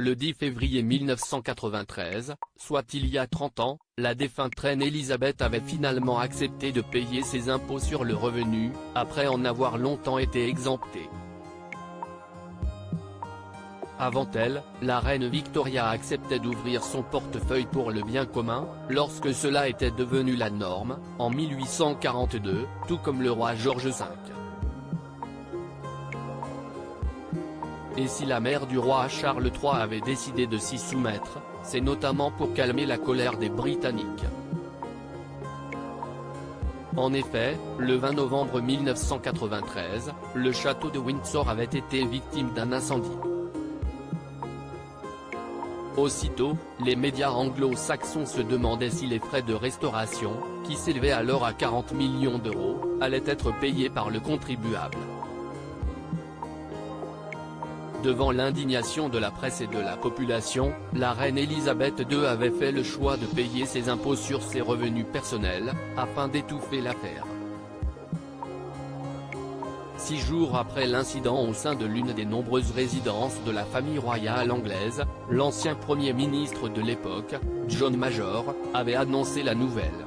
le 10 février 1993, soit il y a 30 ans, la défunte reine Elisabeth avait finalement accepté de payer ses impôts sur le revenu, après en avoir longtemps été exemptée. Avant elle, la reine Victoria acceptait d'ouvrir son portefeuille pour le bien commun, lorsque cela était devenu la norme, en 1842, tout comme le roi George V. Et si la mère du roi Charles III avait décidé de s'y soumettre, c'est notamment pour calmer la colère des Britanniques. En effet, le 20 novembre 1993, le château de Windsor avait été victime d'un incendie. Aussitôt, les médias anglo-saxons se demandaient si les frais de restauration, qui s'élevaient alors à 40 millions d'euros, allaient être payés par le contribuable. Devant l'indignation de la presse et de la population, la reine Elisabeth II avait fait le choix de payer ses impôts sur ses revenus personnels, afin d'étouffer l'affaire. 6 jours après l'incident au sein de l'une des nombreuses résidences de la famille royale anglaise, l'ancien Premier ministre de l'époque, John Major, avait annoncé la nouvelle.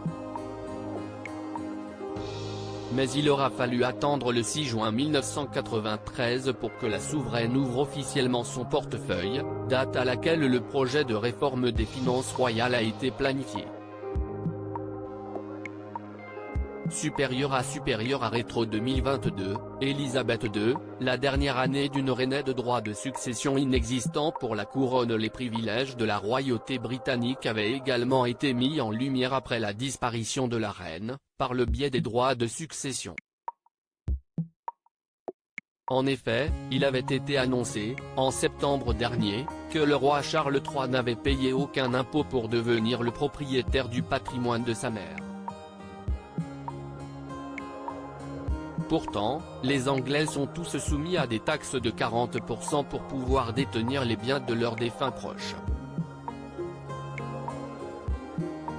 Mais il aura fallu attendre le 6 juin 1993 pour que la souveraine ouvre officiellement son portefeuille, date à laquelle le projet de réforme des finances royales a été planifié. Supérieure à rétro 2022, Elisabeth II, la dernière année d'une reine de droit de succession inexistant pour la couronne. Les privilèges de la royauté britannique avaient également été mis en lumière après la disparition de la reine, par le biais des droits de succession. En effet, il avait été annoncé, en septembre dernier, que le roi Charles III n'avait payé aucun impôt pour devenir le propriétaire du patrimoine de sa mère. Pourtant, les Anglais sont tous soumis à des taxes de 40% pour pouvoir détenir les biens de leurs défunts proches.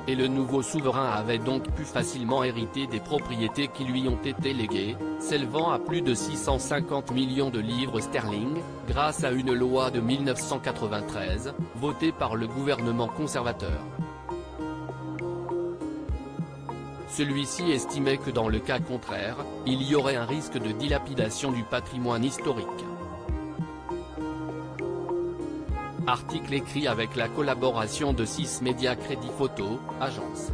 Et le nouveau souverain avait donc pu facilement hériter des propriétés qui lui ont été léguées, s'élevant à plus de 650 millions de livres sterling, grâce à une loi de 1993, votée par le gouvernement conservateur. Celui-ci estimait que dans le cas contraire, il y aurait un risque de dilapidation du patrimoine historique. Article écrit avec la collaboration de 6 médias Crédit Photo, agence.